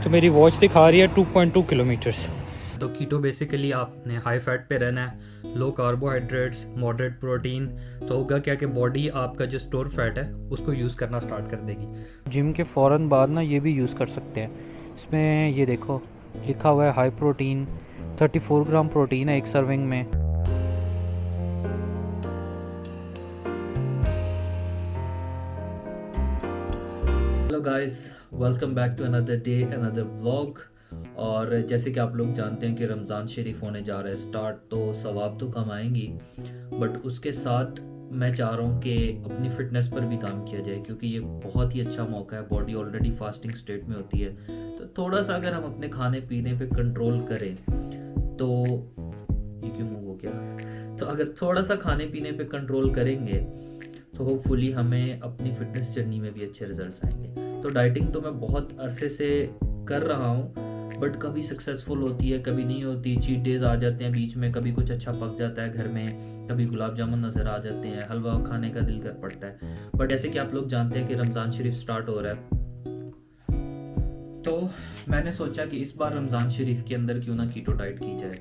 तो मेरी वॉच दिखा रही है 2.2 किलोमीटर्स। तो कीटो बेसिकली आपने हाई फैट पे रहना है, लो कार्बोहाइड्रेट्स, मॉडरेट प्रोटीन। तो होगा क्या कि बॉडी आपका जो स्टोर फैट है उसको यूज़ करना स्टार्ट कर देगी। जिम के फ़ौरन बाद ना ये भी यूज़ कर सकते हैं। इसमें ये देखो लिखा हुआ है हाई प्रोटीन, 34 ग्राम प्रोटीन है एक सर्विंग में। Hello guys, welcome back to another day another vlog. और जैसे कि आप लोग जानते हैं कि रमज़ान शरीफ होने जा रहा है स्टार्ट, तो सवाब तो कम आएंगी, बट उसके साथ मैं चाह रहा हूँ कि अपनी फ़िटनेस पर भी काम किया जाए, क्योंकि ये बहुत ही अच्छा मौका है। बॉडी ऑलरेडी फास्टिंग स्टेट में होती है, तो थोड़ा सा अगर हम अपने खाने पीने पे कंट्रोल करें तो ये क्यों मूव हो गया, तो अगर थोड़ा सा खाने पीने पे कंट्रोल करेंगे तो होपफुली हमें अपनी फ़िटनेस जर्नी में भी अच्छे रिजल्ट्स आएंगे। तो डाइटिंग तो मैं बहुत अरसे से कर रहा हूँ, बट कभी सक्सेसफुल होती है, कभी नहीं होती। चीट डेज आ जाते हैं बीच में, कभी कुछ अच्छा पक जाता है घर में, कभी गुलाब जामुन नज़र आ जाते हैं, हलवा खाने का दिल कर पड़ता है। बट जैसे कि आप लोग जानते हैं कि रमज़ान शरीफ स्टार्ट हो रहा है, तो मैंने सोचा कि इस बार रमज़ान शरीफ के अंदर क्यों ना कीटो डाइट की जाए।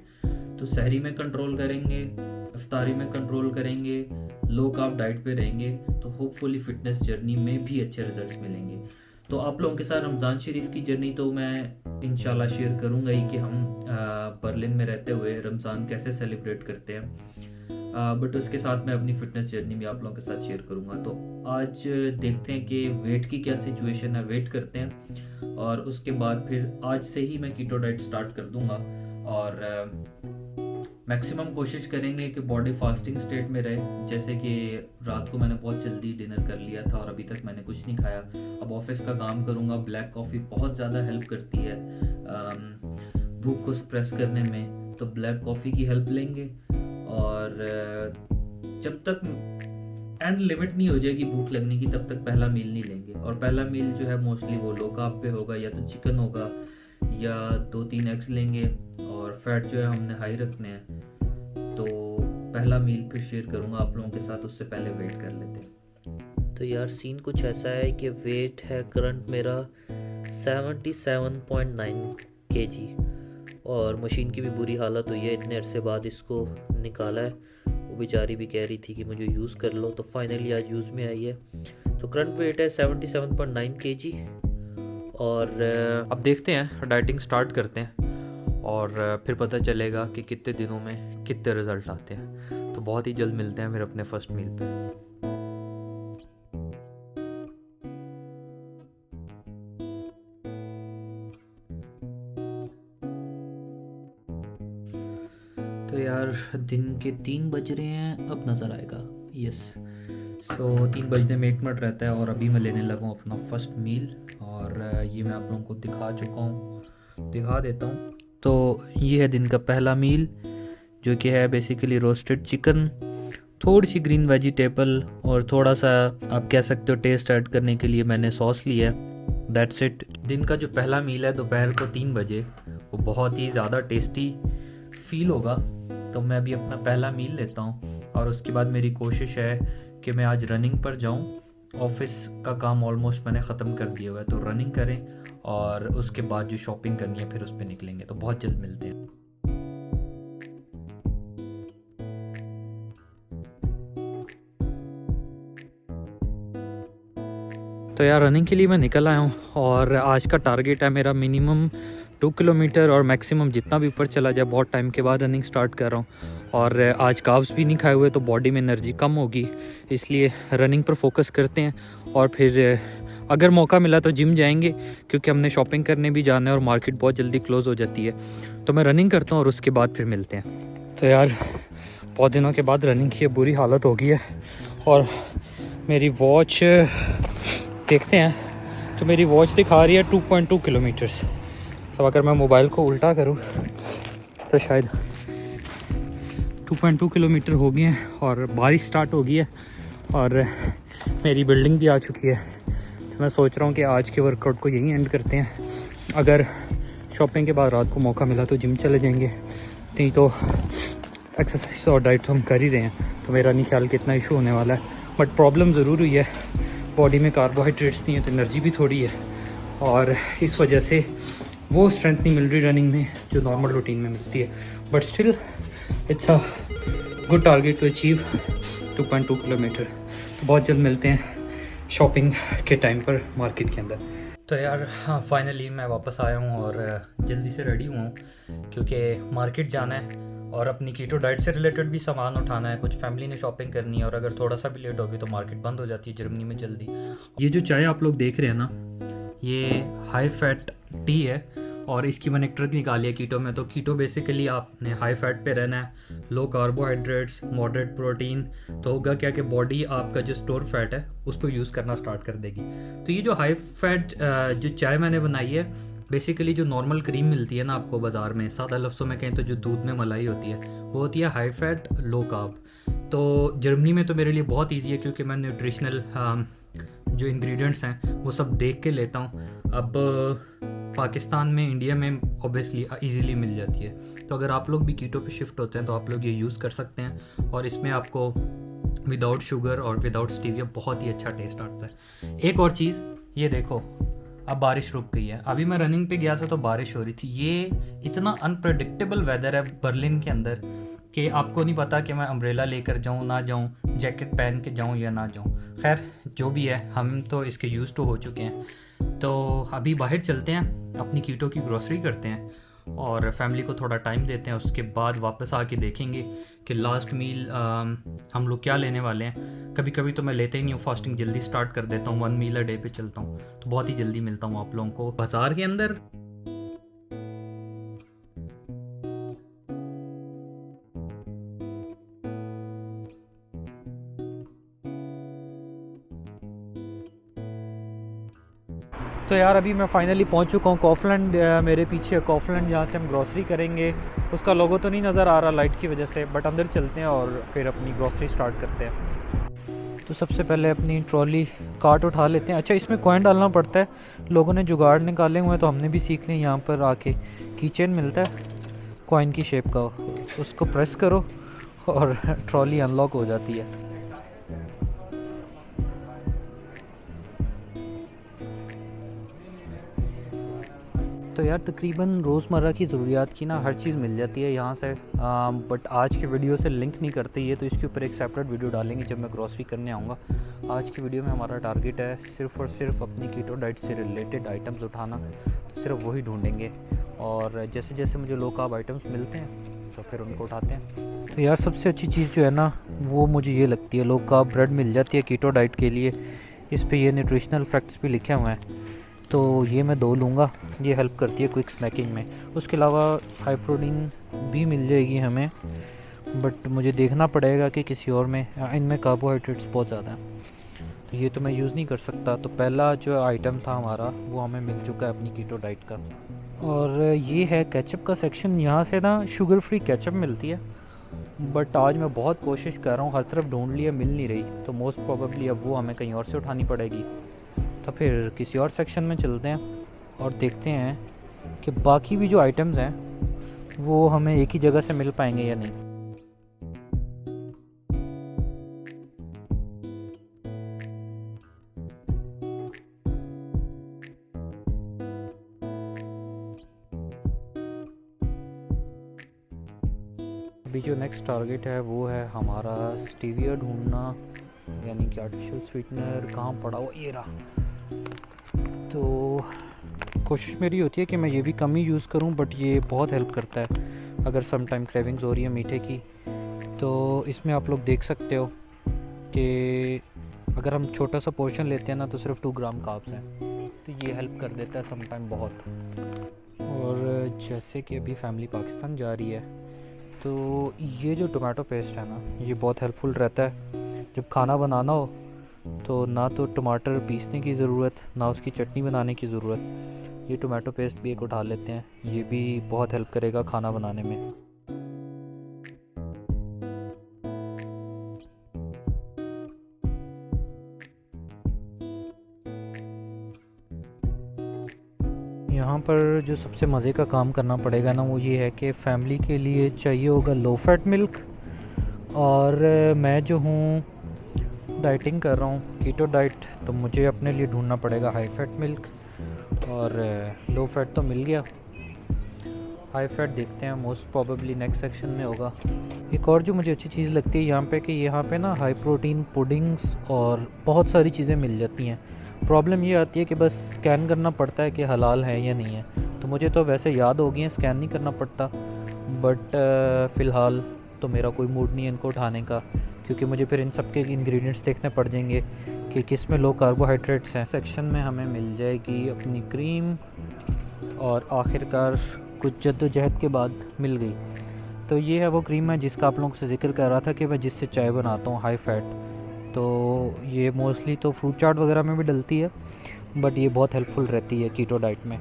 तो सहरी में कंट्रोल करेंगे, इफ्तारी में कंट्रोल करेंगे, लो कार्ब डाइट पे रहेंगे, तो होपफुली फिटनेस जर्नी में भी अच्छे रिजल्ट्स मिलेंगे। तो आप लोगों के साथ रमज़ान शरीफ की जर्नी तो मैं इंशाल्लाह शेयर करूंगा ही कि हम बर्लिन में रहते हुए रमज़ान कैसे सेलिब्रेट करते हैं, बट उसके साथ मैं अपनी फ़िटनेस जर्नी भी आप लोगों के साथ शेयर करूंगा। तो आज देखते हैं कि वेट की क्या सिचुएशन है, वेट करते हैं और उसके बाद फिर आज से ही मैं कीटो डाइट स्टार्ट कर दूंगा। और मैक्सिमम कोशिश करेंगे कि बॉडी फास्टिंग स्टेट में रहे। जैसे कि रात को मैंने बहुत जल्दी डिनर कर लिया था और अभी तक मैंने कुछ नहीं खाया। अब ऑफिस का काम करूँगा। ब्लैक कॉफ़ी बहुत ज़्यादा हेल्प करती है भूख को सप्रेस करने में, तो ब्लैक कॉफ़ी की हेल्प लेंगे। और जब तक एंड लिमिट नहीं हो जाएगी भूख लगने की, तब तक पहला मील नहीं लेंगे। और पहला मील जो है मोस्टली वो लो कार्ब पे होगा, या तो चिकन होगा या 2-3 एग्स लेंगे, और फैट जो है हमने हाई रखने हैं। तो पहला मील फिर शेयर करूंगा आप लोगों के साथ, उससे पहले वेट कर लेते हैं। तो यार सीन कुछ ऐसा है कि वेट है करंट मेरा 77.9 kg, और मशीन की भी बुरी हालत हुई है। इतने अरसे बाद इसको निकाला है, वो बेचारी भी कह रही थी कि मुझे यूज़ कर लो, तो फाइनली आज यूज़ में आई है। तो करंट वेट है 77.9 kg। और अब देखते हैं, डाइटिंग स्टार्ट करते हैं और फिर पता चलेगा कि कितने दिनों में कितने रिजल्ट आते हैं। तो बहुत ही जल्द मिलते हैं फिर अपने फर्स्ट मील पे। तो यार दिन के 3 बज रहे हैं, अब नज़र आएगा। यस, सो 3 बजने में 1 मिनट रहता है और अभी मैं लेने लगा हूँ अपना फर्स्ट मील। और ये मैं आप लोगों को दिखा चुका हूँ, दिखा देता हूँ। तो ये है दिन का पहला मील, जो कि है बेसिकली रोस्टेड चिकन, थोड़ी सी ग्रीन वेजिटेबल और थोड़ा सा आप कह सकते हो टेस्ट ऐड करने के लिए मैंने सॉस लिया है। That's it. दिन का जो पहला मील है दोपहर को 3 बजे, वो बहुत ही ज़्यादा टेस्टी फील होगा। तो मैं अभी अपना पहला मील लेता हूँ और उसके बाद मेरी कोशिश है कि मैं आज रनिंग पर जाऊँ। ऑफिस का काम ऑलमोस्ट मैंने ख़त्म कर दिया हुआ है, तो रनिंग करें और उसके बाद जो शॉपिंग करनी है फिर उस पर निकलेंगे। तो बहुत जल्द मिलते हैं। तो यार रनिंग के लिए मैं निकल आया हूँ और आज का टारगेट है मेरा मिनिमम 2 किलोमीटर और मैक्सिमम जितना भी ऊपर चला जाए। बहुत टाइम के बाद रनिंग स्टार्ट कर रहा हूँ और आज कार्ब्स भी नहीं खाए हुए, तो बॉडी में एनर्जी कम होगी, इसलिए रनिंग पर फोकस करते हैं। और फिर अगर मौका मिला तो जिम जाएंगे, क्योंकि हमने शॉपिंग करने भी जाना है और मार्केट बहुत जल्दी क्लोज़ हो जाती है। तो मैं रनिंग करता हूँ और उसके बाद फिर मिलते हैं। तो यार बहुत दिनों के बाद रनिंग की बुरी हालत हो गई है और मेरी वॉच देखते हैं, तो मेरी वॉच दिखा रही है 2.2 किलोमीटर्स। तो अगर मैं मोबाइल को उल्टा करूं तो शायद 2.2 किलोमीटर हो गए हैं और बारिश स्टार्ट हो गई है और मेरी बिल्डिंग भी आ चुकी है। तो मैं सोच रहा हूं कि आज के वर्कआउट को यहीं एंड करते हैं। अगर शॉपिंग के बाद रात को मौका मिला तो जिम चले जाएंगे, नहीं तो एक्सरसाइज और डाइट तो हम कर ही रहे हैं, तो मेरा नहीं ख्याल कि इतना इशू होने वाला है। बट प्रॉब्लम ज़रूर हुई है, बॉडी में कार्बोहाइड्रेट्स नहीं है तो एनर्जी भी थोड़ी है, और इस वजह से वो स्ट्रेंथ नहीं मिल रही रनिंग में जो नॉर्मल रूटीन में मिलती है, but still it's a good target to achieve 2.2 kilometre. तो बहुत जल्द मिलते हैं शॉपिंग के टाइम पर मार्केट के अंदर। तो यार हाँ, फाइनली मैं वापस आया हूँ और जल्दी से रेडी हुआ हूँ क्योंकि मार्केट जाना है और अपनी कीटो डाइट से रिलेटेड भी सामान उठाना है, कुछ फैमिली ने शॉपिंग करनी है और अगर थोड़ा सा भी लेट होगी तो मार्केट बंद हो जाती है जर्मनी में जल्दी। ये जो चाय आप लोग देख रहे हैं ना, ये हाई फैट टी है और इसकी मैंने एक ट्रिक निकाली है कीटो में। तो कीटो बेसिकली आपने हाई फैट पे रहना है, लो कार्बोहाइड्रेट्स, मॉडरेट प्रोटीन। तो होगा क्या कि बॉडी आपका जो स्टोर फैट है उसको यूज़ करना स्टार्ट कर देगी। तो ये जो हाई फैट जो चाय मैंने बनाई है, बेसिकली जो नॉर्मल क्रीम मिलती है ना आपको बाज़ार में, सादा लफ्ज़ों में कहें तो जो दूध में मलाई होती है, वो होती है हाई फैट लो कार्ब। तो जर्मनी में तो मेरे लिए बहुत ईजी है क्योंकि मैं न्यूट्रिशनल जो इंग्रेडिएंट्स हैं वो सब देख के लेता हूँ। अब पाकिस्तान में, इंडिया में ऑब्वियसली इजीली मिल जाती है। तो अगर आप लोग भी कीटो पे शिफ्ट होते हैं तो आप लोग ये यूज़ कर सकते हैं और इसमें आपको विदाउट शुगर और विदाउट स्टीविया बहुत ही अच्छा टेस्ट आता है। एक और चीज़, ये देखो अब बारिश रुक गई है। अभी मैं रनिंग पे गया था तो बारिश हो रही थी। ये इतना अनप्रेडिक्टेबल वेदर है बर्लिन के अंदर कि आपको नहीं पता कि मैं अम्ब्रेला लेकर जाऊँ ना जाऊँ, जैकेट पहन के जाऊँ या ना जाऊँ। खैर जो भी है, हम तो इसके यूज़ टू हो चुके हैं। तो अभी बाहर चलते हैं, अपनी कीटो की ग्रोसरी करते हैं और फैमिली को थोड़ा टाइम देते हैं। उसके बाद वापस आके देखेंगे कि लास्ट मील हम लोग क्या लेने वाले हैं। कभी कभी तो मैं लेते ही नहीं हूँ, फास्टिंग जल्दी स्टार्ट कर देता हूँ, 1 मील अ डे पे चलता हूँ। तो बहुत ही जल्दी मिलता हूँ आप लोगों को बाज़ार के अंदर। तो यार अभी मैं फाइनली पहुंच चुका हूँ कॉफलैंड। मेरे पीछे कॉफलैंड जहाँ से हम ग्रॉसरी करेंगे। उसका लोगो तो नहीं नज़र आ रहा लाइट की वजह से, बट अंदर चलते हैं और फिर अपनी ग्रॉसरी स्टार्ट करते हैं। तो सबसे पहले अपनी ट्रॉली कार्ट उठा लेते हैं। अच्छा, इसमें कॉइन डालना पड़ता है, लोगों ने जुगाड़ निकाले हुए हैं तो हमने भी सीख लें। यहाँ पर आके कीचेन मिलता है कॉइन की शेप का, उसको प्रेस करो और ट्रॉली अनलॉक हो जाती है। तो यार तकरीबन रोज़मर्रा की ज़रूरियात की ना हर चीज़ मिल जाती है यहाँ से। बट आज की वीडियो से लिंक नहीं करते ये, तो इसके ऊपर एक सेपरेट वीडियो डालेंगे जब मैं ग्रॉसरी करने आऊँगा। आज की वीडियो में हमारा टारगेट है सिर्फ़ और सिर्फ अपनी कीटो डाइट से रिलेटेड आइटम्स उठाना, तो सिर्फ वही ढूंढेंगे और जैसे जैसे मुझे लो कार्ब आइटम्स मिलते हैं तो फिर उनको उठाते हैं। तो यार सबसे अच्छी चीज़ जो है ना वो मुझे ये लगती है, लो कार्ब ब्रेड मिल जाती है कीटो डाइट के लिए। इस पर ये न्यूट्रिशनल फैक्ट्स भी लिखे हुए हैं, तो ये मैं 2 लूँगा। ये हेल्प करती है क्विक स्नैकिंग में। उसके अलावा हाई प्रोटीन भी मिल जाएगी हमें, बट मुझे देखना पड़ेगा कि किसी और में, इनमें कार्बोहाइड्रेट्स बहुत ज़्यादा हैं तो ये तो मैं यूज़ नहीं कर सकता। तो पहला जो आइटम था हमारा वो हमें मिल चुका है अपनी कीटो डाइट का। और ये है केचप का सेक्शन। यहाँ से ना शुगर फ्री केचप मिलती है, बट आज मैं बहुत कोशिश कर रहा हूँ, हर तरफ ढूंढ लिया, मिल नहीं रही। तो मोस्ट प्रोबेबली अब वो हमें कहीं और से उठानी पड़ेगी। तो फिर किसी और सेक्शन में चलते हैं और देखते हैं कि बाकी भी जो आइटम्स हैं वो हमें एक ही जगह से मिल पाएंगे या नहीं। अभी जो नेक्स्ट टारगेट है वो है हमारा स्टीविया ढूंढना, यानी कि आर्टिफिशियल स्वीटनर कहाँ पड़ा हुआ, ये रहा। तो कोशिश मेरी होती है कि मैं ये भी कम ही यूज़ करूं, बट ये बहुत हेल्प करता है अगर सम टाइम क्रेविंग्स हो रही है मीठे की। तो इसमें आप लोग देख सकते हो कि अगर हम छोटा सा पोर्शन लेते हैं ना तो सिर्फ 2 ग्राम कार्ब्स हैं, तो ये हेल्प कर देता है सम टाइम बहुत। और जैसे कि अभी फैमिली पाकिस्तान जा रही है तो ये जो टोमेटो पेस्ट है ना ये बहुत हेल्पफुल रहता है जब खाना बनाना हो। तो ना तो टमाटर पीसने की ज़रूरत, ना उसकी चटनी बनाने की ज़रूरत। ये टोमेटो पेस्ट भी एक उठा लेते हैं, ये भी बहुत हेल्प करेगा खाना बनाने में। यहाँ पर जो सबसे मज़े का काम करना पड़ेगा ना वो ये है कि फ़ैमिली के लिए चाहिए होगा लो फैट मिल्क, और मैं जो हूँ डाइटिंग कर रहा हूँ कीटो डाइट, तो मुझे अपने लिए ढूंढना पड़ेगा हाई फैट मिल्क। और लो फैट तो मिल गया, हाई फैट देखते हैं, मोस्ट प्रोबेबली नेक्स्ट सेक्शन में होगा। एक और जो मुझे अच्छी चीज़ लगती है यहाँ पे कि यहाँ पे ना हाई प्रोटीन पुडिंग्स और बहुत सारी चीज़ें मिल जाती हैं। प्रॉब्लम ये आती है कि बस स्कैन करना पड़ता है कि हलाल है या नहीं है, तो मुझे तो वैसे याद हो गई है, स्कैन नहीं करना पड़ता। बट फ़िलहाल तो मेरा कोई मूड नहीं है इनको उठाने का, क्योंकि मुझे फिर इन सब के इंग्रेडिएंट्स देखने पड़ जाएंगे कि किस में लो कार्बोहाइड्रेट्स हैं। सेक्शन में हमें मिल जाएगी अपनी क्रीम, और आखिरकार कुछ जद्दोजहद के बाद मिल गई। तो ये है वो क्रीम है जिसका आप लोगों से जिक्र कर रहा था कि मैं जिससे चाय बनाता हूँ हाई फैट। तो ये मोस्टली तो फ्रूट चाट वगैरह में भी डलती है, बट ये बहुत हेल्पफुल रहती है कीटो डाइट में,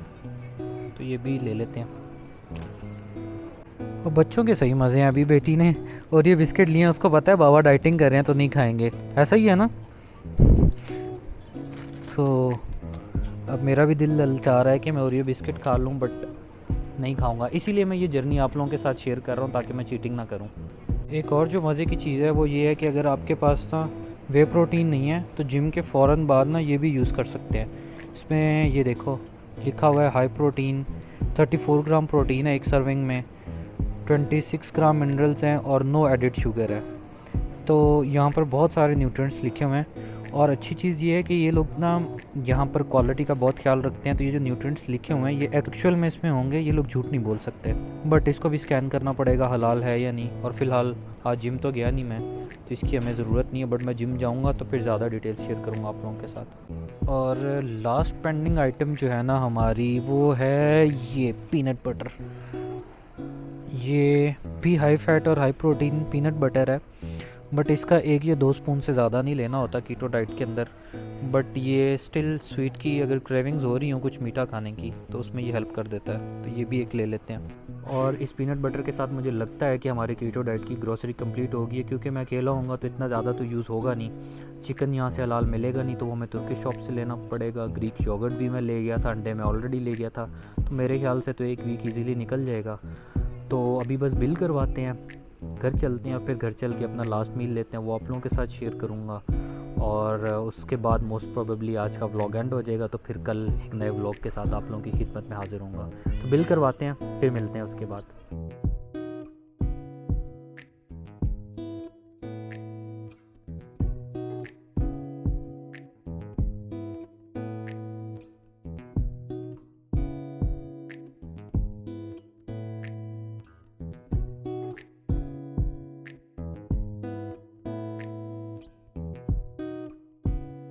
तो ये भी ले लेते हैं। और बच्चों के सही मज़े हैं। अभी बेटी ने और ये बिस्किट लिए हैं, उसको पता है बाबा डाइटिंग कर रहे हैं तो नहीं खाएंगे, ऐसा ही है ना। तो अब मेरा भी दिल चाह रहा है कि मैं और ये बिस्किट खा लूँ, बट नहीं खाऊंगा, इसीलिए मैं ये जर्नी आप लोगों के साथ शेयर कर रहा हूँ ताकि मैं चीटिंग ना करूँ। एक और जो मज़े की चीज़ है वो ये है कि अगर आपके पास ना वे प्रोटीन नहीं है तो जिम के फ़ौरन बाद ना ये भी यूज़ कर सकते हैं। इसमें ये देखो लिखा हुआ है हाई प्रोटीन, 34 ग्राम प्रोटीन है एक सर्विंग में, 26 ग्राम मिनरल्स हैं और नो एडिड शुगर है। तो यहाँ पर बहुत सारे न्यूट्रिएंट्स लिखे हुए हैं, और अच्छी चीज़ ये है कि ये लोग ना यहाँ पर क्वालिटी का बहुत ख्याल रखते हैं। तो ये जो न्यूट्रिएंट्स लिखे हुए हैं ये एक्चुअल में इसमें होंगे, ये लोग झूठ नहीं बोल सकते। बट इसको भी स्कैन करना पड़ेगा हलाल है या नहीं। और फ़िलहाल आज जिम तो गया नहीं मैं, तो इसकी हमें ज़रूरत नहीं है, बट मैं जिम जाऊँगा तो फिर ज़्यादा डिटेल्स शेयर करूँगा आप लोगों के साथ। और लास्ट पेंडिंग आइटम जो है ना हमारी, वो है ये पीनट बटर। ये भी हाई फैट और हाई प्रोटीन पीनट बटर है, बट इसका 1 या 2 स्पून से ज़्यादा नहीं लेना होता कीटो डाइट के अंदर। बट ये स्टिल स्वीट की अगर क्रेविंग्स हो रही हों कुछ मीठा खाने की तो उसमें ये हेल्प कर देता है, तो ये भी एक ले लेते हैं। और इस पीनट बटर के साथ मुझे लगता है कि हमारे कीटो डाइट की ग्रोसरी कंप्लीट होगी, क्योंकि मैं अकेला होऊंगा तो इतना ज़्यादा तो यूज़ होगा नहीं। चिकन यहाँ से हलाल मिलेगा नहीं, तो वो मैं तुर्किश शॉप से लेना पड़ेगा। ग्रीक योगर्ट भी मैं ले गया था, अंडे मैं ऑलरेडी ले गया था, तो मेरे ख्याल से तो 1 वीक ईज़िली निकल जाएगा। तो अभी बस बिल करवाते हैं, घर चलते हैं, और फिर घर चल के अपना लास्ट मील लेते हैं, वो आप लोगों के साथ शेयर करूँगा। और उसके बाद मोस्ट प्रोबेबली आज का व्लॉग एंड हो जाएगा, तो फिर कल एक नए व्लॉग के साथ आप लोगों की खिदमत में हाजिर होऊंगा। तो बिल करवाते हैं, फिर मिलते हैं उसके बाद।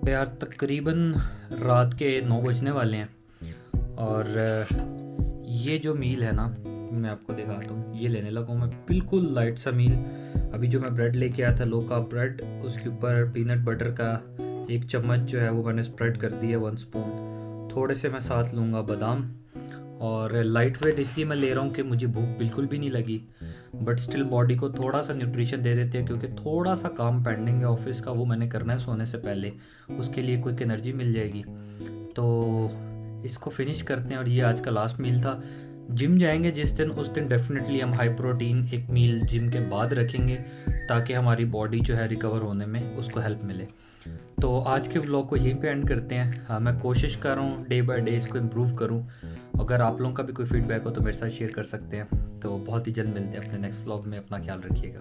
यार तकरीबन रात के 9 बजने वाले हैं, और ये जो मील है ना मैं आपको दिखाता हूँ। ये लेने लगा हूँ मैं, बिल्कुल लाइट सा मील। अभी जो मैं ब्रेड लेके आया था लो कार्ब ब्रेड, उसके ऊपर पीनट बटर का 1 चम्मच जो है वो मैंने स्प्रेड कर दिया, 1 स्पून। थोड़े से मैं साथ लूँगा बादाम, और लाइट वेट इसलिए मैं ले रहा हूँ कि मुझे भूख बिल्कुल भी नहीं लगी, बट स्टिल बॉडी को थोड़ा सा न्यूट्रिशन दे देते हैं, क्योंकि थोड़ा सा काम पेंडिंग है ऑफिस का, वो मैंने करना है सोने से पहले, उसके लिए क्विक एनर्जी मिल जाएगी। तो इसको फिनिश करते हैं, और ये आज का लास्ट मील था। जिम जाएंगे जिस दिन, उस दिन डेफिनेटली हम हाई प्रोटीन एक मील जिम के बाद रखेंगे, ताकि हमारी बॉडी जो है रिकवर होने में उसको हेल्प मिले। तो आज के व्लॉग को यहीं पे एंड करते हैं। हाँ, मैं कोशिश कर रहा हूँ डे बाय डे इसको इम्प्रूव करूँ। अगर आप लोगों का भी कोई फीडबैक हो तो मेरे साथ शेयर कर सकते हैं। तो बहुत ही जल्द मिलते हैं अपने नेक्स्ट व्लॉग में। अपना ख्याल रखिएगा।